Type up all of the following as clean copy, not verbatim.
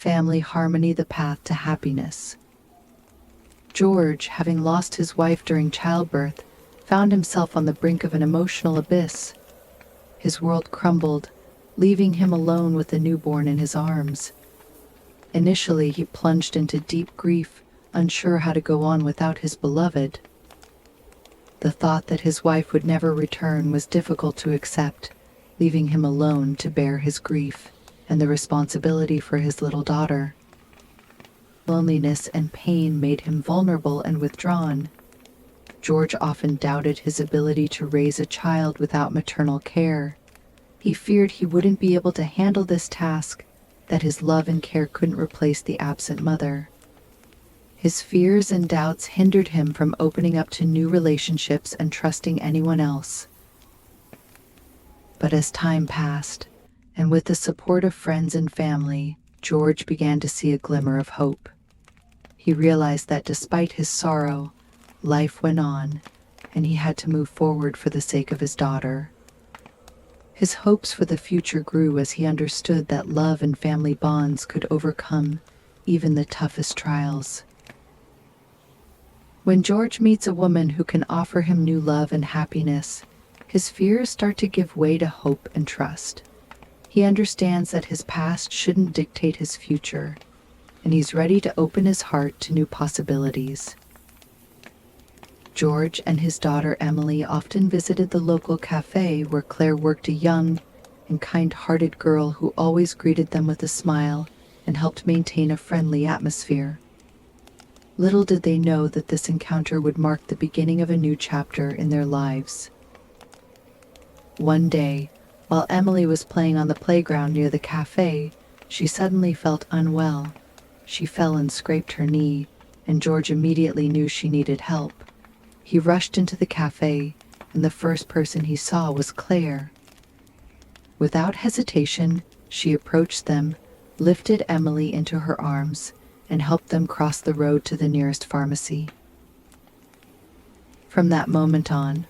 Family harmony, the path to happiness. George, having lost his wife during childbirth, found himself on the brink of an emotional abyss. His world crumbled, leaving him alone with the newborn in his arms. Initially, he plunged into deep grief, unsure how to go on without his beloved. The thought that his wife would never return was difficult to accept, leaving him alone to bear his grief and the responsibility for his little daughter. Loneliness and pain made him vulnerable and withdrawn. George often doubted his ability to raise a child without maternal care. He feared he wouldn't be able to handle this task, that his love and care couldn't replace the absent mother. His fears and doubts hindered him from opening up to new relationships and trusting anyone else. But as time passed, and with the support of friends and family, George began to see a glimmer of hope. He realized that despite his sorrow, life went on, and he had to move forward for the sake of his daughter. His hopes for the future grew as he understood that love and family bonds could overcome even the toughest trials. When George meets a woman who can offer him new love and happiness, his fears start to give way to hope and trust. He understands that his past shouldn't dictate his future, and he's ready to open his heart to new possibilities. George and his daughter Emily often visited the local cafe where Claire worked, a young and kind-hearted girl who always greeted them with a smile and helped maintain a friendly atmosphere. Little did they know that this encounter would mark the beginning of a new chapter in their lives. One day, while Emily was playing on the playground near the cafe, she suddenly felt unwell. She fell and scraped her knee, and George immediately knew she needed help. He rushed into the cafe, and the first person he saw was Claire. Without hesitation, she approached them, lifted Emily into her arms, and helped them cross the road to the nearest pharmacy. From that moment on,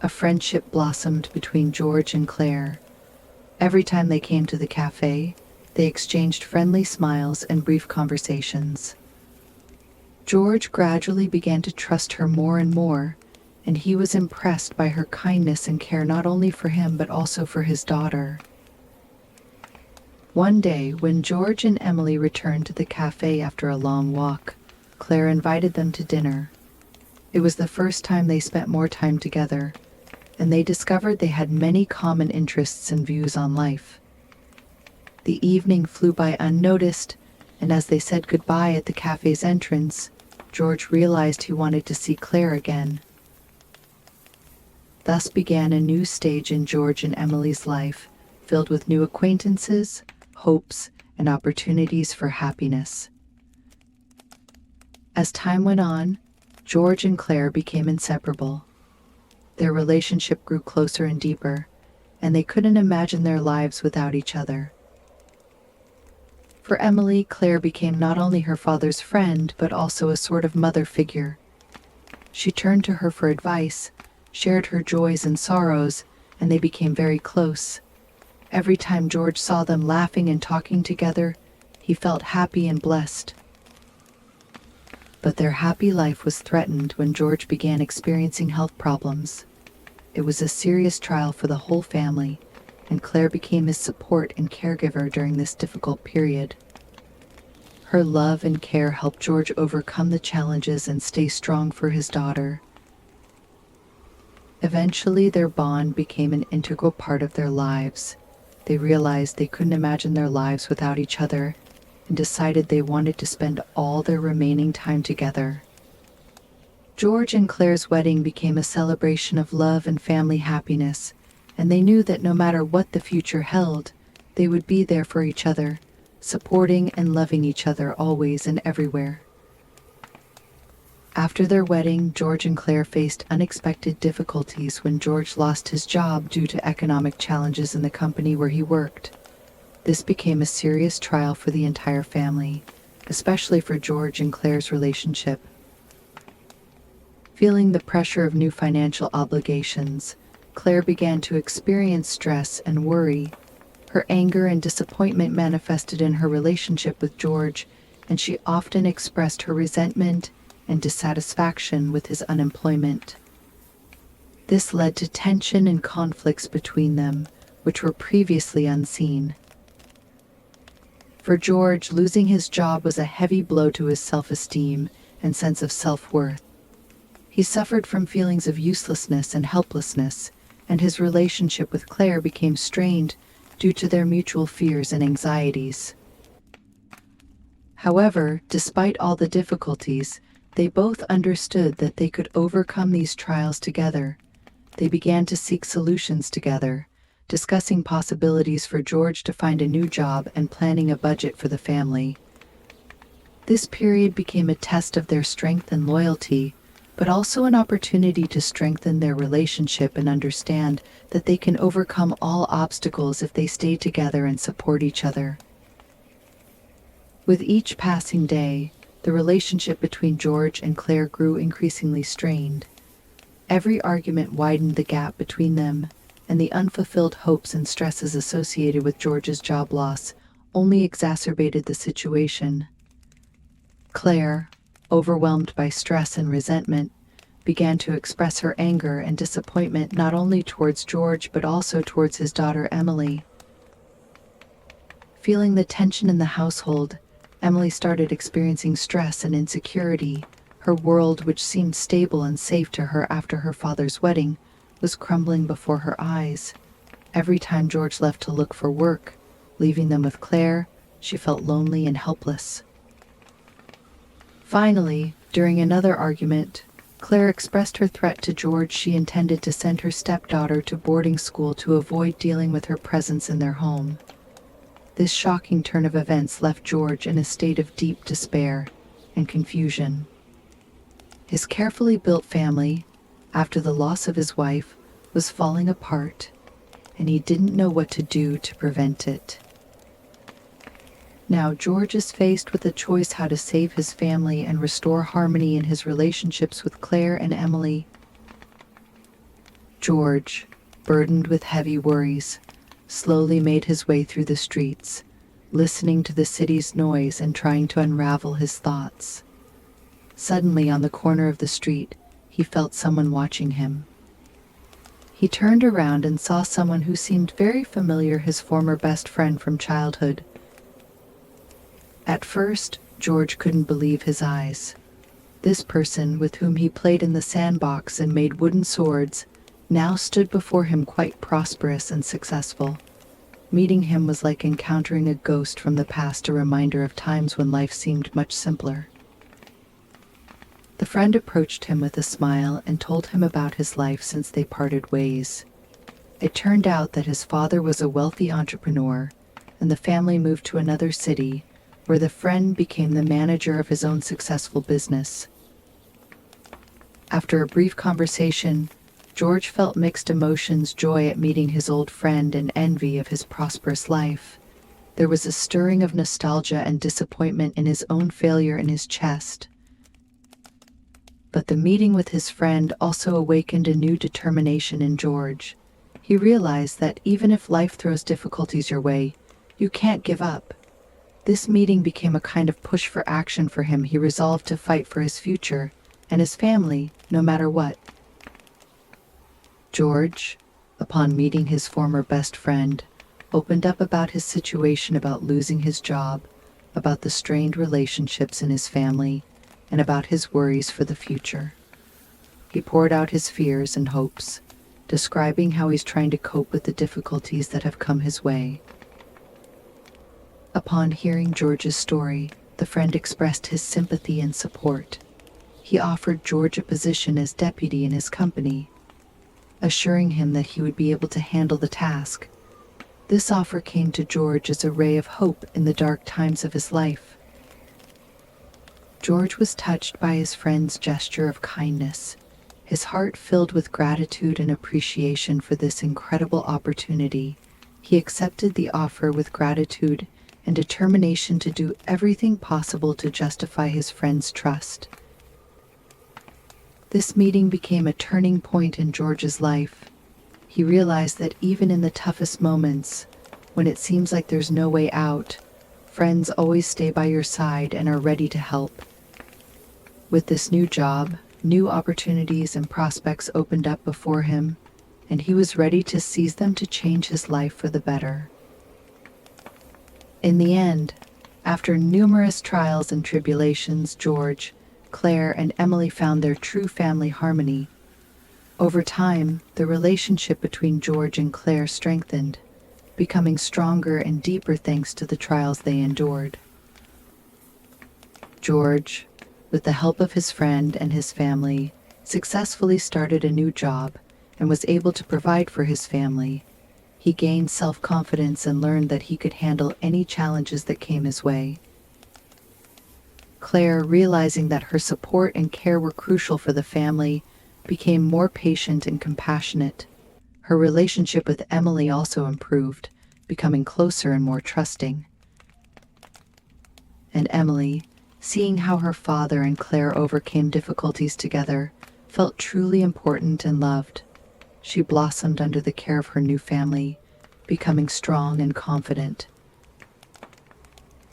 a friendship blossomed between George and Claire. Every time they came to the cafe, they exchanged friendly smiles and brief conversations. George gradually began to trust her more and more, and he was impressed by her kindness and care not only for him but also for his daughter. One day, when George and Emily returned to the cafe after a long walk, Claire invited them to dinner. It was the first time they spent more time together, and they discovered they had many common interests and views on life. The evening flew by unnoticed, and as they said goodbye at the cafe's entrance, George realized he wanted to see Claire again. Thus began a new stage in George and Emily's life, filled with new acquaintances, hopes, and opportunities for happiness. As time went on, George and Claire became inseparable. Their relationship grew closer and deeper, and they couldn't imagine their lives without each other. For Emily, Claire became not only her father's friend, but also a sort of mother figure. She turned to her for advice, shared her joys and sorrows, and they became very close. Every time George saw them laughing and talking together, he felt happy and blessed. But their happy life was threatened when George began experiencing health problems. It was a serious trial for the whole family, and Claire became his support and caregiver during this difficult period. Her love and care helped George overcome the challenges and stay strong for his daughter. Eventually, their bond became an integral part of their lives. They realized they couldn't imagine their lives without each other and decided they wanted to spend all their remaining time together. George and Claire's wedding became a celebration of love and family happiness, and they knew that no matter what the future held, they would be there for each other, supporting and loving each other always and everywhere. After their wedding, George and Claire faced unexpected difficulties when George lost his job due to economic challenges in the company where he worked. This became a serious trial for the entire family, especially for George and Claire's relationship. Feeling the pressure of new financial obligations, Claire began to experience stress and worry. Her anger and disappointment manifested in her relationship with George, and she often expressed her resentment and dissatisfaction with his unemployment. This led to tension and conflicts between them, which were previously unseen. For George, losing his job was a heavy blow to his self-esteem and sense of self-worth. He suffered from feelings of uselessness and helplessness, and his relationship with Claire became strained due to their mutual fears and anxieties. However, despite all the difficulties, they both understood that they could overcome these trials together. They began to seek solutions together, discussing possibilities for George to find a new job and planning a budget for the family. This period became a test of their strength and loyalty, but also an opportunity to strengthen their relationship and understand that they can overcome all obstacles if they stay together and support each other. With each passing day, the relationship between George and Claire grew increasingly strained. Every argument widened the gap between them, and the unfulfilled hopes and stresses associated with George's job loss only exacerbated the situation. Claire, overwhelmed by stress and resentment, began to express her anger and disappointment not only towards George but also towards his daughter Emily. Feeling the tension in the household, Emily started experiencing stress and insecurity. Her world, which seemed stable and safe to her after her father's wedding, was crumbling before her eyes. Every time George left to look for work, leaving them with Claire, she felt lonely and helpless. Finally, during another argument, Claire expressed her threat to George. She intended to send her stepdaughter to boarding school to avoid dealing with her presence in their home. This shocking turn of events left George in a state of deep despair and confusion. His carefully built family, after the loss of his wife, was falling apart, and he didn't know what to do to prevent it. Now George is faced with a choice: how to save his family and restore harmony in his relationships with Claire and Emily. George, burdened with heavy worries, slowly made his way through the streets, listening to the city's noise and trying to unravel his thoughts. Suddenly, on the corner of the street, he felt someone watching him. He turned around and saw someone who seemed very familiar, his former best friend from childhood. At first, George couldn't believe his eyes. This person, with whom he played in the sandbox and made wooden swords, now stood before him quite prosperous and successful. Meeting him was like encountering a ghost from the past, a reminder of times when life seemed much simpler. The friend approached him with a smile and told him about his life since they parted ways. It turned out that his father was a wealthy entrepreneur, and the family moved to another city, where the friend became the manager of his own successful business. After a brief conversation, George felt mixed emotions: joy at meeting his old friend and envy of his prosperous life. There was a stirring of nostalgia and disappointment in his own failure in his chest. But the meeting with his friend also awakened a new determination in George. He realized that even if life throws difficulties your way, you can't give up. This meeting became a kind of push for action for him. He resolved to fight for his future and his family, no matter what. George, upon meeting his former best friend, opened up about his situation, about losing his job, about the strained relationships in his family, and about his worries for the future. He poured out his fears and hopes, describing how he's trying to cope with the difficulties that have come his way. Upon hearing George's story, the friend expressed his sympathy and support. He offered George a position as deputy in his company, assuring him that he would be able to handle the task. This offer came to George as a ray of hope in the dark times of his life. George was touched by his friend's gesture of kindness, his heart filled with gratitude and appreciation for this incredible opportunity. He accepted the offer with gratitude and determination to do everything possible to justify his friend's trust. This meeting became a turning point in George's life. He realized that even in the toughest moments, When it seems like there's no way out, friends always stay by your side and are ready to help. With this new job, new opportunities and prospects opened up before him, and he was ready to seize them to change his life for the better. In the end, after numerous trials and tribulations, George, Claire, and Emily found their true family harmony. Over time, the relationship between George and Claire strengthened, becoming stronger and deeper thanks to the trials they endured. George, with the help of his friend and his family, successfully started a new job and was able to provide for his family. He gained self-confidence and learned that he could handle any challenges that came his way. Claire, realizing that her support and care were crucial for the family, became more patient and compassionate. Her relationship with Emily also improved, becoming closer and more trusting. And Emily, seeing how her father and Claire overcame difficulties together, felt truly important and loved. She blossomed under the care of her new family, becoming strong and confident.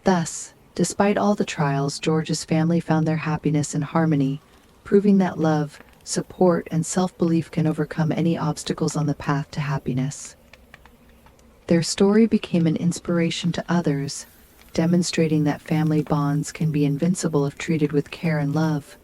Thus, despite all the trials, George's family found their happiness and harmony, proving that love, support, and self-belief can overcome any obstacles on the path to happiness. Their story became an inspiration to others, demonstrating that family bonds can be invincible if treated with care and love.